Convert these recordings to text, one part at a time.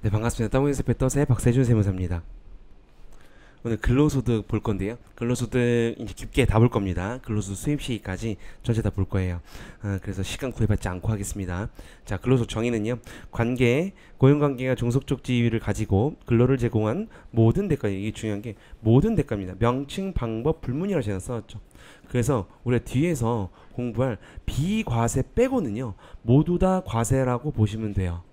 네, 반갑습니다. 따봉에서 배떠세 박세준 세무사입니다. 오늘 근로소득 볼 건데요. 근로소득 이제 깊게 다 볼 겁니다. 근로소득 수입 시기까지 전체 다 볼 거예요. 그래서 시간 구애받지 않고 하겠습니다. 자, 근로소득 정의는요. 관계, 고용관계가 종속적 지위를 가지고 근로를 제공한 모든 대가, 이게 중요한 게 모든 대가입니다. 명칭, 방법, 불문이라고 제가 써놨죠. 그래서 우리가 뒤에서 공부할 비과세 빼고는요. 모두 다 과세라고 보시면 돼요.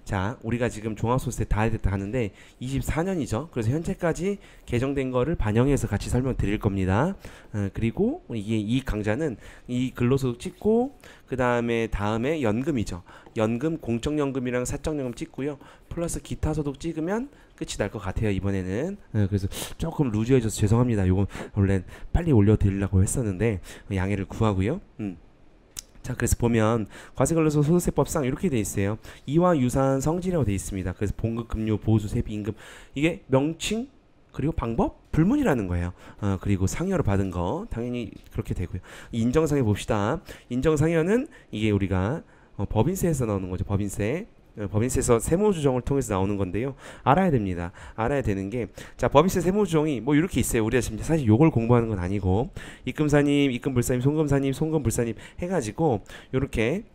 자, 우리가 지금 종합소득세 다 하는데 24년이죠. 그래서 현재까지 개정된 거를 반영해서 같이 설명드릴 겁니다. 그리고 이게 이 강좌는 이 근로소득 찍고 다음에 연금이죠. 연금, 공적연금이랑 사적연금 찍고요. 플러스 기타 소득 찍으면 끝이 날 것 같아요, 이번에는. 그래서 조금 루즈해져서 죄송합니다. 요건 원래 빨리 올려드리려고 했었는데 양해를 구하고요. 자, 그래서 보면 과세근로소 소득세법상 이렇게 돼 있어요. 이와 유사한 성질이라고 돼 있습니다. 그래서 봉급, 급료, 보수, 세비, 임금, 이게 명칭 그리고 방법, 불문이라는 거예요. 그리고 상여를 받은 거 당연히 그렇게 되고요. 인정상여 봅시다. 인정상여는 이게 우리가 법인세에서 나오는 거죠. 법인세. 법인세에서 세무조정을 통해서 나오는 건데요. 알아야 됩니다. 알아야 되는 게, 자, 법인세 세무조정이 뭐 이렇게 있어요. 우리가 지금 사실 요걸 공부하는 건 아니고, 입금사님, 입금불사님, 송금사님, 송금불사님 해가지고 요렇게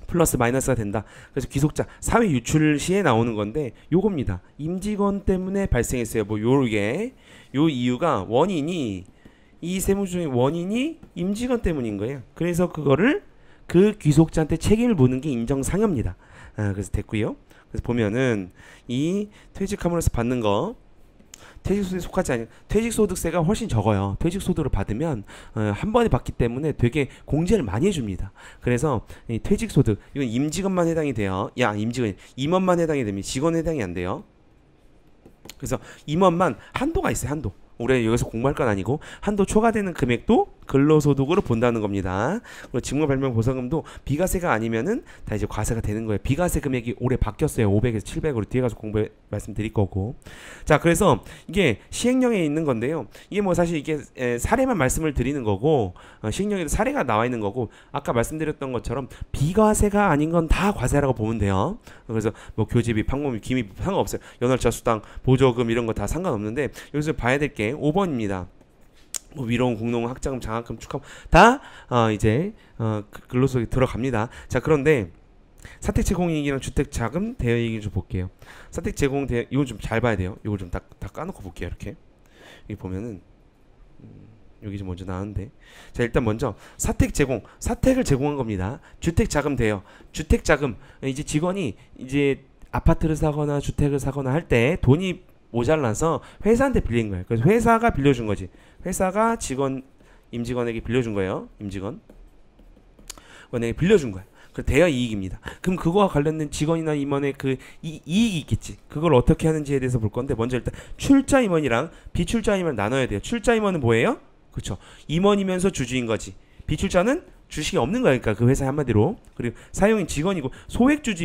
플러스 마이너스가 된다. 그래서 귀속자 사회 유출 시에 나오는 건데 요겁니다. 임직원 때문에 발생했어요. 뭐 요게 요 이유가 원인이, 이 세무조정의 원인이 임직원 때문인 거예요. 그래서 그거를 그 귀속자한테 책임을 묻는 게 인정상여입니다. 그래서 됐고요. 그래서 보면은 이 퇴직함으로써 받는 거 퇴직소득에 속하지 않은, 퇴직소득세가 훨씬 적어요. 퇴직소득을 받으면 한 번에 받기 때문에 되게 공제를 많이 해줍니다. 그래서 이 퇴직소득 이건 임직원만 해당이 돼요. 야, 임직원 임원만 해당이 됩니다. 직원 해당이 안 돼요. 그래서 임원만 한도가 있어요. 한도. 우리가 여기서 공부할 건 아니고 한도 초과되는 금액도 근로소득으로 본다는 겁니다. 그리고 직무발명보상금도 비과세가 아니면은 다 이제 과세가 되는 거예요. 비과세 금액이 올해 바뀌었어요. 500에서 700으로 뒤에 가서 공부 말씀드릴 거고. 자, 그래서 이게 시행령에 있는 건데요. 이게 뭐 사실 이게 사례만 말씀을 드리는 거고, 시행령에도 사례가 나와 있는 거고, 아까 말씀드렸던 것처럼 비과세가 아닌 건 다 과세라고 보면 돼요. 그래서 뭐 교재비, 판공비, 기밀비 상관없어요. 연월차 수당, 보조금 이런 거 다 상관없는데 여기서 봐야 될 게 5번입니다. 뭐 위로금, 공로금, 학자금, 장학금, 축하금 다 이제 근로소득에 들어갑니다. 자, 그런데 사택 제공이익이랑 주택 자금 대여 이익을 좀 볼게요. 사택 제공 대여 이거 좀 잘 봐야 돼요. 이거 좀 다 까놓고 볼게요. 이렇게 여기 보면은 여기 좀 먼저 나왔는데, 자, 일단 먼저 사택 제공, 사택을 제공한 겁니다. 주택 자금 대여, 주택 자금, 이제 직원이 이제 아파트를 사거나 주택을 사거나 할 때 돈이 모자라서 회사한테 빌린 거예요. 그래서 회사가 빌려준 거지. 회사가 임직원에게 빌려준 거예요. 임직원에게 빌려준 거예요. 그 대여 이익입니다. 그럼 그거와 관련된 직원이나 임원의 그 이익이 있겠지. 그걸 어떻게 하는지에 대해서 볼 건데, 먼저 일단 출자 임원이랑 비출자 임원을 나눠야 돼요. 출자 임원은 뭐예요? 그렇죠. 임원이면서 주주인 거지. 비출자는 주식이 없는 거니까 그 회사의 한마디로. 그리고 사용인 직원이고, 소액주주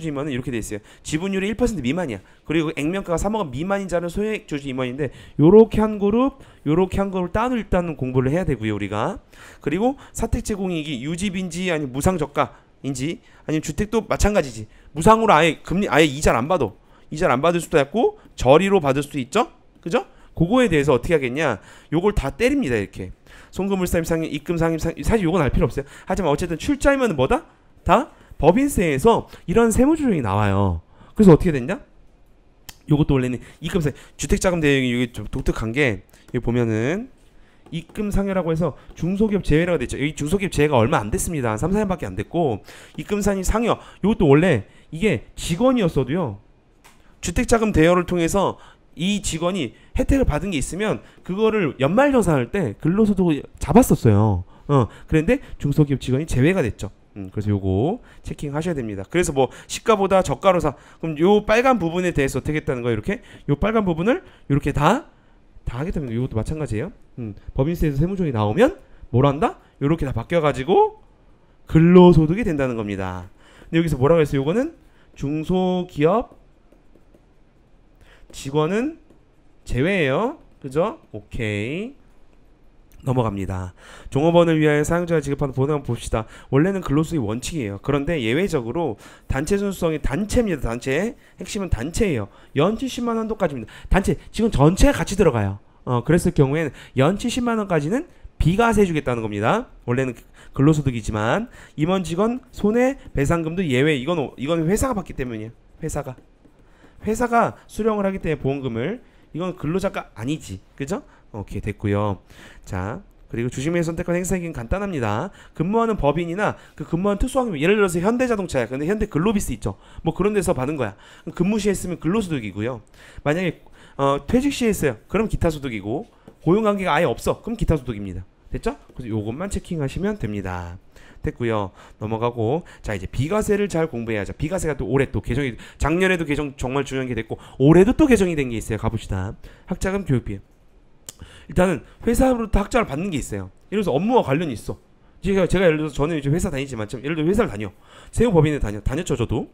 임원은 이렇게 돼 있어요. 지분율이 1% 미만이야. 그리고 액면가가 3억 원 미만인 자는 소액주주 임원인데, 요렇게 한 그룹 따로 일단 공부를 해야 되고요, 우리가. 그리고 사택 제공이익이 유지빈지 아니면 무상저가인지, 아니면 주택도 마찬가지지. 무상으로 아예 이자를 안 받을 수도 있고 저리로 받을 수도 있죠. 그죠? 그거에 대해서 어떻게 하겠냐? 요걸 다 때립니다. 이렇게 송금물상임 상임, 입금 상임 상임, 사실 요건 알 필요 없어요. 하지만 어쨌든 출자이면 뭐다? 다 법인세에서 이런 세무조정이 나와요. 그래서 어떻게 됐냐? 요것도 원래는 입금상 주택자금 대행이 이게 좀 독특한 게, 여기 보면은 입금 상여라고 해서 중소기업 제외라고 됐죠. 여기 중소기업 제외가 얼마 안 됐습니다. 한 3, 4년밖에 안 됐고, 입금 상임 상여 요것도 원래 이게 직원이었어도요. 주택자금 대여를 통해서 이 직원이 혜택을 받은 게 있으면 그거를 연말정산할 때 근로소득을 잡았었어요. 그런데 중소기업 직원이 제외가 됐죠. 그래서 요거 체킹하셔야 됩니다. 그래서 뭐 시가보다 저가로 사, 그럼 요 빨간 부분에 대해서 어떻게 했다는 거예요? 이렇게 요 빨간 부분을 이렇게 다 하겠다면 이것도 마찬가지예요. 법인세에서 세무조정이 나오면 뭘 한다? 요렇게 다 바뀌어가지고 근로소득이 된다는 겁니다. 근데 여기서 뭐라고 했어요? 요거는 중소기업 직원은 제외예요. 그죠? 오케이. 넘어갑니다. 종업원을 위하여 사용자가 지급하는 보너를 한번 봅시다. 원래는 근로수의 원칙이에요. 그런데 예외적으로 단체 순수성이 단체입니다. 단체. 핵심은 단체예요. 연치 10만 한도까지입니다. 단체 직원 전체가 같이 들어가요. 그랬을 경우에는 연치 10만 원까지는 비과세 주겠다는 겁니다. 원래는 근로소득이지만 임원 직원 손해배상금도 예외. 이건 회사가 받기 때문이에요. 회사가 수령을 하기 때문에 보험금을. 이건 근로자가 아니지. 그죠? 오케이, 됐고요. 자, 그리고 주식명의 선택권 행사의 기준 간단합니다. 근무하는 법인이나 그 근무하는 특수환경, 예를 들어서 현대자동차야. 근데 현대 글로비스 있죠. 뭐 그런 데서 받은 거야. 근무 시에 했으면 근로소득이고요. 만약에 퇴직 시에 했어요. 그럼 기타소득이고, 고용관계가 아예 없어. 그럼 기타소득입니다. 됐죠? 그래서 요것만 체킹하시면 됩니다. 됐고요. 넘어가고, 자, 이제 비과세를 잘 공부해야죠. 비과세가 또 올해 또 개정이, 작년에도 개정 정말 중요한 게 됐고, 올해도 또 개정이 된 게 있어요. 가봅시다. 학자금 교육비. 일단은 회사로부터 학자를 받는 게 있어요. 예를 들어서 업무와 관련이 있어. 제가 예를 들어서 저는 이제 회사 다니지만, 예를 들어 회사를 다녀. 세무법인에 다녔죠, 저도.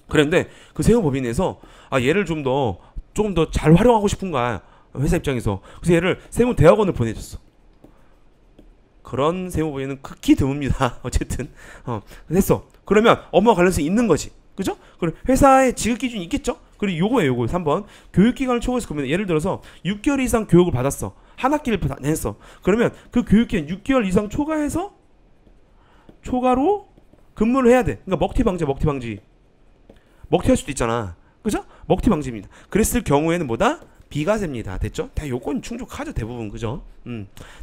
그런데 그 세무법인에서 얘를 조금 더 잘 활용하고 싶은 거야. 회사 입장에서. 그래서 얘를 세무대학원을 보내줬어. 그런 세무법인은 극히 드뭅니다. 어쨌든 됐어. 그러면 업무와 관련해서 있는 거지. 그죠? 그럼 회사의 지급 기준이 있겠죠? 그리고 요거예요. 3번. 교육기간을 초과해서 그러면 예를 들어서 6개월 이상 교육을 받았어. 한 학기를 했어. 그러면 그 교육기간 6개월 이상 초과로 근무를 해야 돼. 그러니까 먹튀 방지. 먹튀할 수도 있잖아. 그죠? 먹튀 방지입니다. 그랬을 경우에는 뭐다? 비과세입니다. 됐죠? 다 요건 충족하죠. 대부분. 그죠?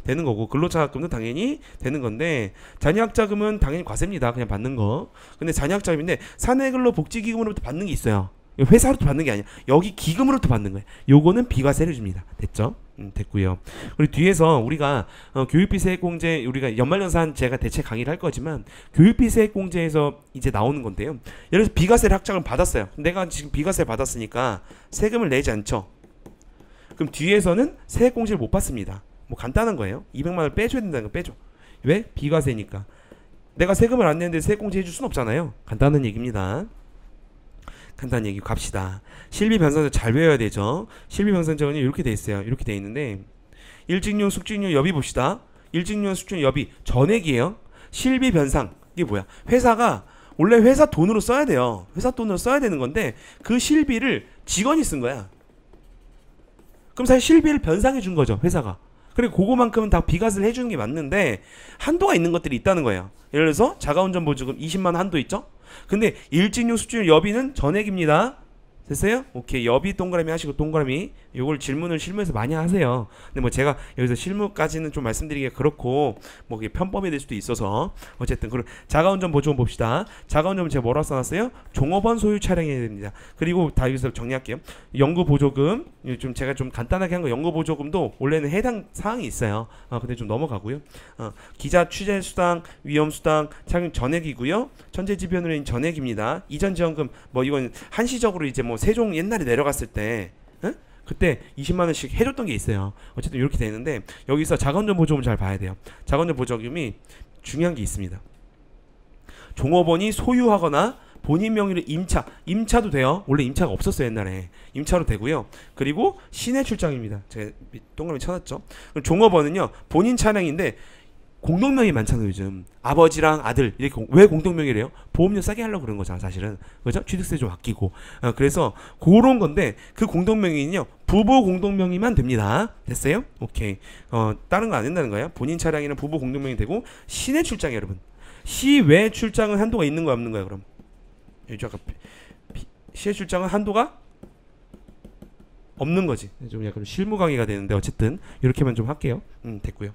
되는 거고, 근로자금도 당연히 되는 건데, 자녀학자금은 당연히 과세입니다. 그냥 받는 거. 근데 자녀학자금인데 사내근로복지기금으로부터 받는 게 있어요. 회사로부터 받는 게 아니야. 여기 기금으로부터 받는 거예요. 요거는 비과세를 줍니다. 됐죠? 됐고요. 그리고 뒤에서 우리가 교육비 세액공제, 우리가 연말연산 제가 대체 강의를 할 거지만 교육비 세액공제에서 이제 나오는 건데요. 예를 들어서 비과세를 학자금 받았어요. 내가 지금 비과세 받았으니까 세금을 내지 않죠. 그럼 뒤에서는 세액공제를 못 받습니다. 뭐 간단한 거예요. 200만 원을 빼줘야 된다는 거 빼줘. 왜? 비과세니까. 내가 세금을 안 내는데 세액공제 해줄 순 없잖아요. 간단한 얘기입니다. 간단한 얘기 갑시다. 실비변산적 잘 외워야 되죠. 실비변산적은 이렇게 돼 있어요. 이렇게 돼 있는데 일직료, 숙직료, 여비 봅시다. 일직료, 숙직료, 여비 전액이에요. 실비변상 이게 뭐야? 회사가 원래 회사 돈으로 써야 돼요. 회사 돈으로 써야 되는 건데 그 실비를 직원이 쓴 거야. 그럼 사실 실비를 변상해 준 거죠. 회사가. 그리고 그거만큼은 다 비과세를 해주는 게 맞는데 한도가 있는 것들이 있다는 거예요. 예를 들어서 자가운전 보조금 20만 원 한도 있죠. 근데 일직료, 숙직료, 여비는 전액입니다. 됐어요? 오케이. 여비 동그라미 하시고 동그라미. 요걸 질문을 실무에서 많이 하세요. 근데 뭐 제가 여기서 실무까지는 좀 말씀드리기가 그렇고 뭐 그게 편법이 될 수도 있어서 어쨌든 그럼 자가운전 보조금 봅시다. 자가운전은 제가 뭐라고 써놨어요? 종업원 소유 차량이어야 됩니다. 그리고 다 여기서 정리할게요. 연구 보조금 좀 제가 좀 간단하게 한 거 연구 보조금도 원래는 해당 사항이 있어요. 근데 좀 넘어가고요. 기자 취재 수당, 위험 수당 차용 전액이고요. 천재지변으로 인한 전액입니다. 이전 지원금 뭐 이건 한시적으로 이제 뭐 세종 옛날에 내려갔을 때 그때 20만 원씩 해줬던 게 있어요. 어쨌든 이렇게 되는데 여기서 자가운전 보조금 잘 봐야 돼요. 자가운전 보조금이 중요한 게 있습니다. 종업원이 소유하거나 본인 명의로 임차도 돼요. 원래 임차가 없었어요 옛날에. 임차로 되고요. 그리고 시내 출장입니다. 제가 동그라미 쳐놨죠. 종업원은요 본인 차량인데 공동명의 많잖아요 요즘. 아버지랑 아들 이렇게 왜 공동명의래요? 보험료 싸게 하려고 그런 거잖아 사실은. 그죠? 취득세 좀 아끼고. 그래서 그런 건데 그 공동명의는요 부부 공동명의만 됩니다. 됐어요? 오케이. 다른 거 안 된다는 거예요. 본인 차량이나 부부 공동명의 되고 시내 출장이에요 여러분. 시외 출장은 한도가 있는 거야 없는 거야 그럼? 여기 아까 시외 출장은 한도가 없는 거지. 좀 약간 실무 강의가 되는데 어쨌든 이렇게만 좀 할게요. 됐고요.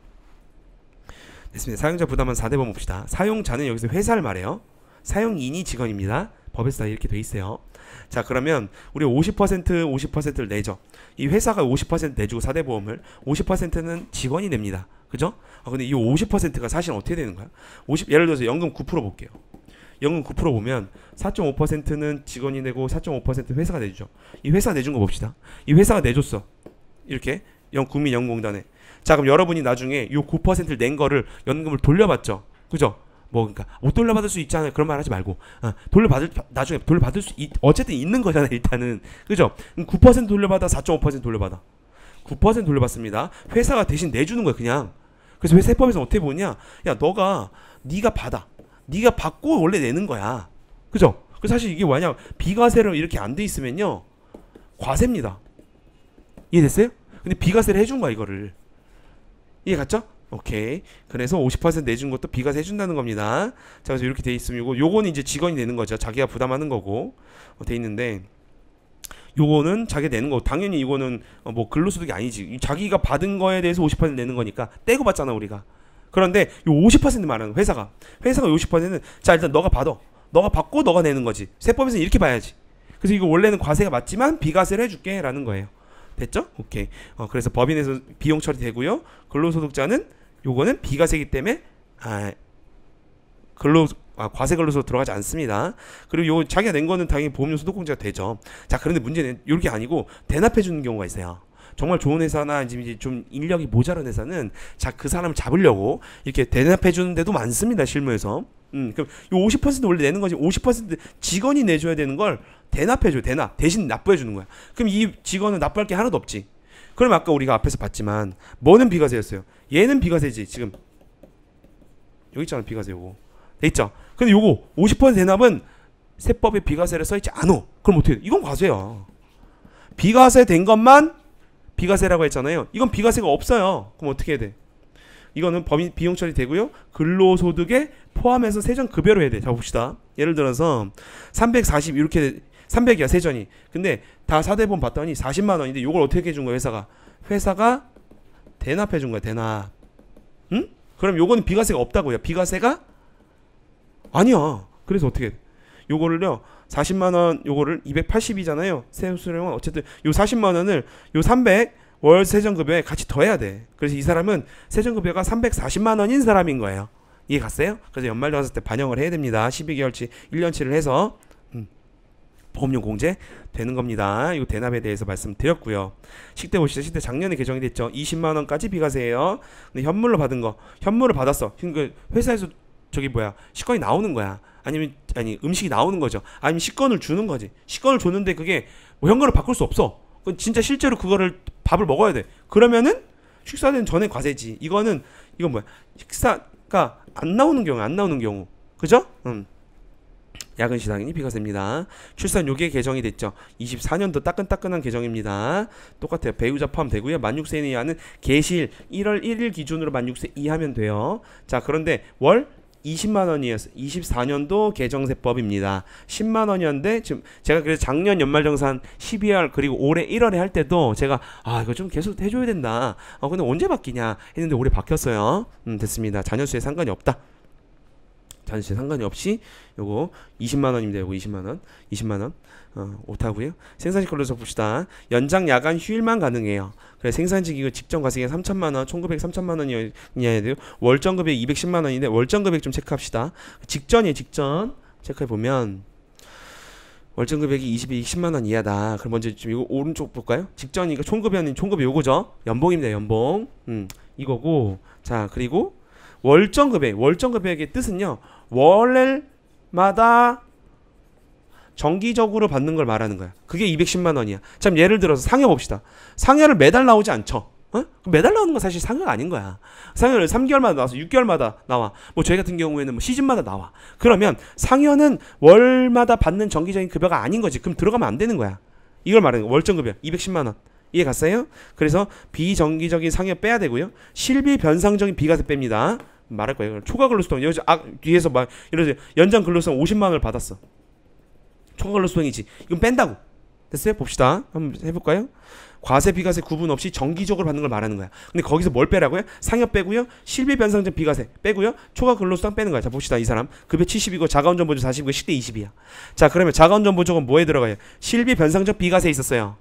됐습니다. 사용자 부담은 4대번 봅시다. 사용자는 여기서 회사를 말해요. 사용인이 직원입니다. 법에서 다 이렇게 돼 있어요. 자 그러면 우리 50%를 내죠. 이 회사가 50% 내주고 4대 보험을 50%는 직원이 냅니다. 그죠? 근데 이 50%가 사실 어떻게 되는 거야? 예를 들어서 연금 9% 볼게요. 연금 9% 보면 4.5%는 직원이 내고 4.5% 회사가 내주죠. 이 회사가 내준 거 봅시다. 이 회사가 내줬어. 이렇게 국민연금공단에. 자 그럼 여러분이 나중에 요 9%를 낸 거를 연금을 돌려받죠. 그죠? 뭐 그러니까 못 돌려받을 수 있잖아요. 그런 말 하지 말고 나중에 돌려받을 수 어쨌든 있는 거잖아요. 일단은 그죠? 9% 돌려받아 4.5% 돌려받아. 9% 돌려받습니다. 회사가 대신 내주는 거야 그냥. 그래서 세법에서 어떻게 보냐, 야 네가 받아, 네가 받고 원래 내는 거야, 그죠? 그래서 사실 이게 뭐냐, 비과세로 이렇게 안 돼 있으면요 과세입니다. 이해됐어요? 근데 비과세를 해준 거야 이거를. 이해 갔죠? 오케이. 그래서 50% 내준 것도 비과세 해준다는 겁니다. 자, 그래서 이렇게 돼 있으면 요거는 이제 직원이 내는 거죠. 자기가 부담하는 거고 돼 있는데, 요거는 자기가 내는 거고, 당연히 이거는 뭐 근로소득이 아니지. 자기가 받은 거에 대해서 50% 내는 거니까 떼고 받잖아 우리가. 그런데 요 50% 말하는 거, 회사가 50%는 자 일단 너가 받아, 너가 받고 너가 내는 거지. 세법에서는 이렇게 봐야지. 그래서 이거 원래는 과세가 맞지만 비과세를 해줄게 라는 거예요. 됐죠? 오케이. 그래서 법인에서 비용 처리되고요. 근로소득자는 요거는 비과세이기 때문에 과세 근로소 들어가지 않습니다. 그리고 요 자기가 낸 거는 당연히 보험료 소득공제가 되죠. 자, 그런데 문제는 이렇게 아니고 대납해 주는 경우가 있어요. 정말 좋은 회사나 이제 좀 인력이 모자란 회사는 그 사람을 잡으려고 이렇게 대납해 주는 데도 많습니다. 실무에서. 그럼 요 50% 원래 내는 거지, 50% 직원이 내줘야 되는 걸 대납해줘. 대신 납부해 주는 거야. 그럼 이 직원은 납부할 게 하나도 없지. 그럼 아까 우리가 앞에서 봤지만 뭐는 비과세였어요? 얘는 비과세지. 지금 여기 있잖아, 비과세. 요거 돼 있죠. 근데 요거 50% 대납은 세법에 비과세를 써있지 않아. 그럼 어떻게 돼? 이건 과세야. 비과세 된 것만 비과세라고 했잖아요. 이건 비과세가 없어요. 그럼 어떻게 해야 돼? 이거는 법인 비용 처리 되고요. 근로소득에 포함해서 세전급여로 해야 돼. 자, 봅시다. 예를 들어서 340 이렇게 300이야 세전이. 근데 다 4대본 봤더니 40만 원인데 요걸 어떻게 해준 거야 회사가 대납해 준 거야. 대납. 응? 그럼 요거는 비과세가 없다고요. 비과세가 아니야. 그래서 어떻게 돼? 요거를요 40만 원 요거를 280이잖아요. 세수령은 어쨌든 요 40만 원을 요 300 월 세전급여에 같이 더해야 돼. 그래서 이 사람은 세전급여가 340만 원인 사람인 거예요. 이해 갔어요? 그래서 연말정산 때 반영을 해야 됩니다. 12개월치 1년치를 해서 보험료 공제 되는 겁니다. 이거 대납에 대해서 말씀드렸고요. 식대 보시죠. 식대 작년에 개정이 됐죠. 20만 원까지 비과세예요. 근데 현물로 받은 거, 현물을 받았어. 그러니까 회사에서 식권이 나오는 거야. 아니 음식이 나오는 거죠. 아니면 식권을 주는 거지. 식권을 줬는데 그게 뭐 현금으로 바꿀 수 없어. 진짜 실제로 그거를 밥을 먹어야 돼. 그러면은 식사된 전에 과세지. 이건 뭐야? 식사가 안 나오는 경우. 그죠? 야근시당연히 비과세입니다. 출산 요게 개정이 됐죠. 24년도 따끈따끈한 개정입니다. 똑같아요. 배우자 포함되고요. 만 6세 이하는 계실 1월 1일 기준으로 만 6세 이하면 돼요. 자, 그런데 월 20만 원이었어요. 24년도 개정세법입니다. 10만 원이었는데 지금 제가 그래서 작년 연말정산 12월 그리고 올해 1월에 할 때도 제가 이거 좀 계속 해줘야 된다. 근데 언제 바뀌냐 했는데 올해 바뀌었어요. 됐습니다. 자녀수에 상관이 없다. 자녀수에 상관이 없이 요거 20만 원입니다. 요거 20만 원. 오타고요. 생산직 근로소 봅시다. 연장 야간 휴일만 가능해요. 그래 생산직 이거 직전 과세가 3천만 원, 총급액 3천만 원이어야 돼요. 월정 금액 210만 원인데 월정 금액 좀 체크합시다. 직전 체크해 보면 월정 금액이 20만 원 이하다. 그럼 먼저 좀 이거 오른쪽 볼까요? 직전이니까 총급이 요거죠. 연봉입니다. 연봉. 이거고. 자, 그리고 월정 금액의 뜻은요. 월마다 정기적으로 받는 걸 말하는 거야. 그게 210만 원이야. 참 예를 들어서 상여 봅시다. 상여를 매달 나오지 않죠. 매달 나오는 건 사실 상여가 아닌 거야. 상여를 3개월마다 나와서 6개월마다 나와. 뭐 저희 같은 경우에는 뭐 시즌마다 나와. 그러면 상여는 월마다 받는 정기적인 급여가 아닌 거지. 그럼 들어가면 안 되는 거야. 이걸 말하는 거야. 월정 급여 210만 원. 이해 갔어요? 그래서 비정기적인 상여 빼야 되고요. 실비 변상적인 비과세 뺍니다. 말할 거예요. 초과 근로소득 여기서 뒤에서 막 이러지 연장 근로소득 50만 원을 받았어. 초과 근로소득이지. 이건 뺀다고. 됐어요? 봅시다. 한번 해볼까요? 과세 비과세 구분 없이 정기적으로 받는 걸 말하는 거야. 근데 거기서 뭘 빼라고요? 상여 빼고요. 실비 변상적 비과세 빼고요. 초과 근로수당 빼는 거야. 자, 봅시다. 이 사람 급여 70이고 자가운전 보조 40이고 식대 20이야. 자, 그러면 자가운전 보조는 뭐에 들어가요? 실비 변상적 비과세에 있었어요.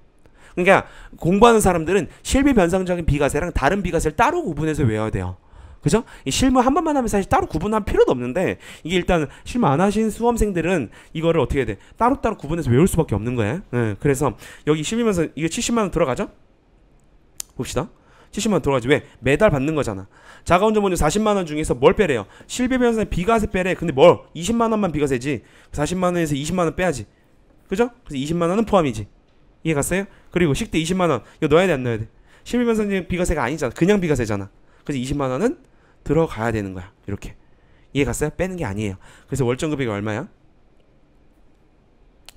그러니까 공부하는 사람들은 실비 변상적인 비과세랑 다른 비과세를 따로 구분해서 외워야 돼요. 그죠? 이 실무 한 번만 하면 사실 따로 구분할 필요도 없는데 이게 일단 실무 안 하신 수험생들은 이거를 어떻게 해야 돼? 따로따로 구분해서 외울 수밖에 없는 거예요. 그래서 여기 실비면서 이게 70만 원 들어가죠? 봅시다. 70만 원 들어가지. 왜? 매달 받는 거잖아. 자가운전 보조 40만 원 중에서 뭘 빼래요? 실비 변상 비과세 빼래. 근데 뭘? 20만 원만 비과세지. 40만 원에서 20만 원 빼야지. 그죠? 그래서 20만 원은 포함이지. 이해 갔어요? 그리고 식대 20만 원 이거 넣어야 돼 안 넣어야 돼? 11만 비과세가 아니잖아. 그냥 비과세잖아. 그래서 20만 원은 들어가야 되는 거야. 이렇게. 이해 갔어요? 빼는 게 아니에요. 그래서 월정 금액이 얼마야?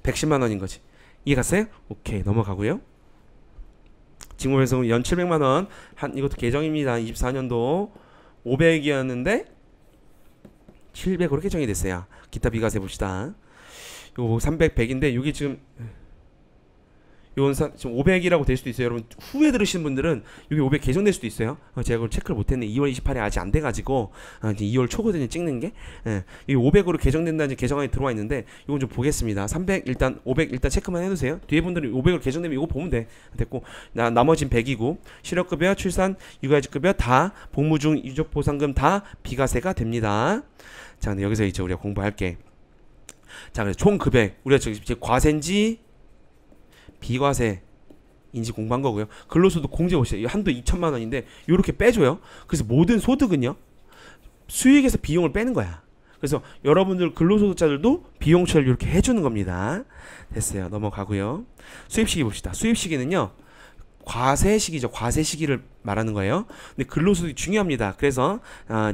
110만 원인 거지. 이해 갔어요? 오케이, 넘어가고요. 직무배송 연 700만 원. 한 이것도 개정입니다. 24년도 500이었는데 700으로 개정이 됐어요. 기타 비과세 봅시다. 요거 300, 100인데 이게 지금 요건 지금 500이라고 될 수도 있어요. 여러분 후에 들으시는 분들은 여기 500 개정될 수도 있어요. 제가 그걸 체크를 못했네. 2월 28일에 아직 안 돼가지고 이제 2월 초거든요. 찍는 게. 이 500으로 개정된다는 개정안이 들어와 있는데 이건 좀 보겠습니다. 300 일단 500 일단 체크만 해두세요. 뒤에 분들은 500으로 개정되면 이거 보면 돼. 됐고 나머진 100이고 실업급여, 출산, 육아휴직급여 다 복무 중 유족보상금 다 비과세가 됩니다. 자, 근데 여기서 이제 우리가 공부할게. 자, 그래서 총 금액 우리가 지금 과세인지 비과세인지 공부한 거고요. 근로소득 공제 보시죠. 한도 2천만 원인데 이렇게 빼줘요. 그래서 모든 소득은요 수익에서 비용을 빼는 거야. 그래서 여러분들 근로소득자들도 비용 처리를 이렇게 해주는 겁니다. 됐어요. 넘어가고요. 수입시기 봅시다. 수입시기는요 과세시기죠. 과세시기를 말하는 거예요. 근데 근로소득이 중요합니다. 그래서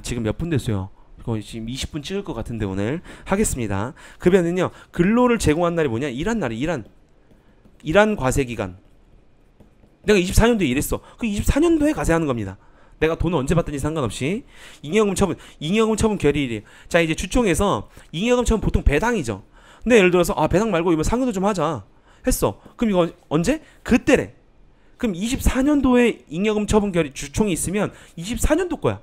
지금 몇 분 됐어요? 이거 지금 20분 찍을 것 같은데 오늘 하겠습니다. 급여는요 근로를 제공한 날이 뭐냐? 일한 날이 일한 과세기간. 내가 24년도에 일했어. 그 24년도에 과세하는 겁니다. 내가 돈을 언제 받든지 상관없이. 잉여금 처분 결의일이에요. 자, 이제 주총에서 잉여금 처분 보통 배당이죠. 근데 예를 들어서 배당 말고 이번 상여도 좀 하자 했어. 그럼 이거 언제? 그때래. 그럼 24년도에 잉여금 처분 결의 주총이 있으면 24년도 거야.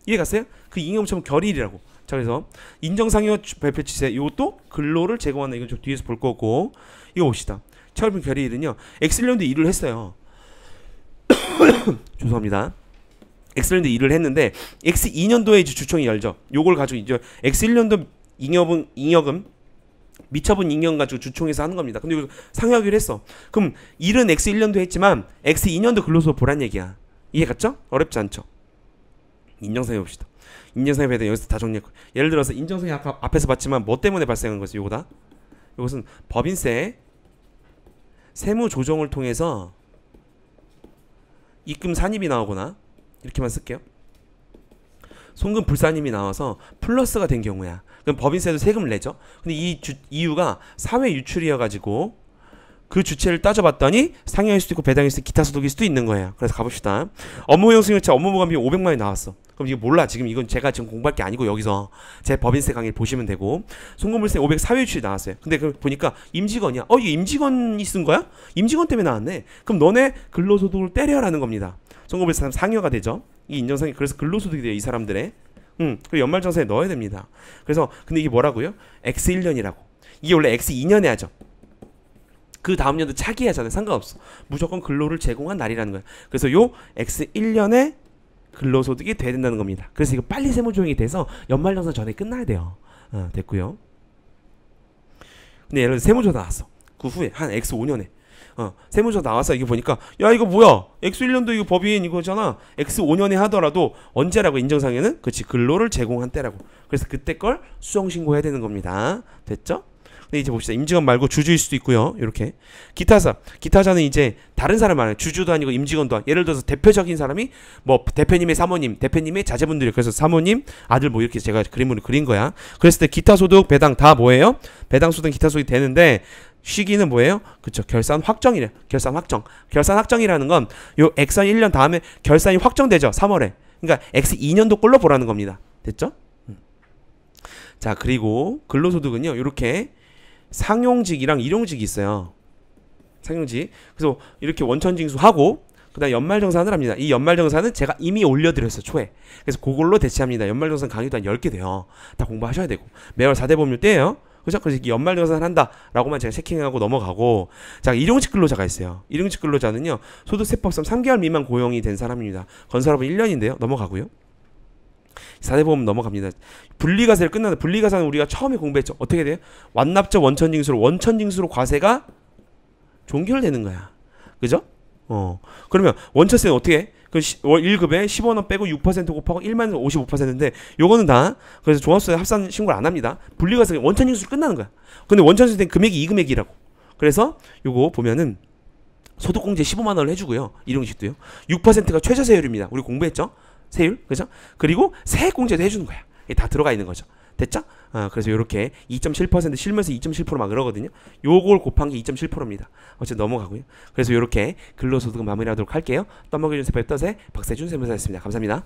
이해 갔어요? 그 잉여금 처분 결의일이라고. 자, 그래서 인정상여 발표 취세 이것도 근로를 제공한다. 이건 좀 뒤에서 볼 거고. 이거 봅시다. 처분 결의일은요 X1년도에 일을 했어요. 죄송합니다. X1년도에 일을 했는데 X2년도에 이제 주총이 열죠. 요걸 가지고 이제 X1년도 잉여금 미처분 잉여금 가지고 주총에서 하는 겁니다. 근데 이거 상여하기로 했어. 그럼 일은 X1년도 했지만 X2년도 근로소 보란 얘기야. 이해 갔죠? 어렵지 않죠? 인정상여 봅시다. 인정상여 배당 여기서 다 정리했고, 예를 들어서 인정상여 아까 앞에서 봤지만 뭐 때문에 발생한 거지? 요거다. 이것은 법인세 세무 조정을 통해서 입금 산입이 나오거나 이렇게만 쓸게요. 송금 불산입이 나와서 플러스가 된 경우야. 그럼 법인세도 세금을 내죠. 근데 이 이유가 사회 유출이어 가지고 그 주체를 따져봤더니 상여일 수도 있고 배당일 수도 있고 기타 소득일 수도 있는 거예요. 그래서 가봅시다. 업무용 승용차 업무보관 비용 500만 원이 나왔어. 그럼 이거 몰라. 지금 이건 제가 지금 공부할 게 아니고 여기서 제 법인세 강의를 보시면 되고, 송금물세 500 사회 유출이 나왔어요. 근데 그 보니까 임직원이야. 이게 임직원이 쓴 거야? 임직원 때문에 나왔네. 그럼 너네 근로소득을 때려라는 겁니다. 송금물세 상여가 되죠. 이 인정상여. 그래서 근로소득이 돼요. 이 사람들의. 그리고 연말정산에 넣어야 됩니다. 그래서 근데 이게 뭐라고요? X1년이라고. 이게 원래 X2년에 하죠. 그 다음 년도 차기 하잖아요. 상관없어. 무조건 근로를 제공한 날이라는 거야. 그래서 요 X1년에 근로소득이 돼야 된다는 겁니다. 그래서 이거 빨리 세무조정이 돼서 연말정산 전에 끝나야 돼요. 됐고요. 근데 예를 들어 세무조사 나왔어. 그 후에 한 X5년에 세무조사 나와서 이거 보니까 야 이거 뭐야? X1년도 이거 법인 이거잖아. X5년에 하더라도 언제라고 인정상에는? 그렇지. 근로를 제공한 때라고. 그래서 그때 걸 수정신고해야 되는 겁니다. 됐죠? 근데 이제 봅시다. 임직원 말고 주주일 수도 있고요. 이렇게 기타사. 기타사는 이제 다른 사람 말이에요. 주주도 아니고 임직원도 아니고. 예를 들어서 대표적인 사람이 뭐 대표님의 사모님, 대표님의 자제분들이, 그래서 사모님, 아들 뭐 이렇게 제가 그림으로 그린 거야. 그랬을 때 기타소득, 배당 다 뭐예요? 배당소득, 기타소득이 되는데 시기는 뭐예요? 그쵸. 결산 확정이래. 결산 확정. 결산 확정이라는 건 요 X 1년 다음에 결산이 확정되죠. 3월에. 그러니까 X 2년도 꼴로 보라는 겁니다. 됐죠? 자, 그리고 근로소득은요. 이렇게 상용직이랑 일용직이 있어요. 상용직. 그래서 이렇게 원천징수하고 그다음 연말정산을 합니다. 이 연말정산은 제가 이미 올려드렸어요. 초에. 그래서 그걸로 대체합니다. 연말정산 강의도 한 10개 돼요. 다 공부하셔야 되고. 매월 4대 법률 때예요. 그죠? 그래서 연말정산을 한다라고만 제가 체킹하고 넘어가고. 자, 일용직 근로자가 있어요. 일용직 근로자는요. 소득세법상 3개월 미만 고용이 된 사람입니다. 건설업은 1년인데요. 넘어가고요. 4대 보험 넘어갑니다. 분리과세를 끝나는, 분리과세는 우리가 처음에 공부했죠. 어떻게 돼요? 완납적 원천징수로 과세가 종결되는 거야. 그죠? 그러면 원천세는 어떻게 해? 그 1급에 10원원 빼고 6% 곱하고 1만 55%인데 요거는 다 그래서 종합소득 합산 신고를 안 합니다. 분리과세가 원천징수로 끝나는 거야. 근데 원천징수 된 금액이 이 금액이라고. 그래서 요거 보면은 소득공제 15만 원을 해주고요. 일용직도요. 6%가 최저세율입니다. 우리 공부했죠? 세율, 그죠? 그리고 세액공제도 해주는 거야. 이게 다 들어가 있는 거죠. 됐죠? 그래서 이렇게 2.7% 실면서 2.7% 막 그러거든요. 요걸 곱한 게 2.7%입니다. 어쨌든 넘어가고요. 그래서 이렇게 근로소득 마무리하도록 할게요. 떠먹여준 세법 떠세 박세준 세무사였습니다. 감사합니다.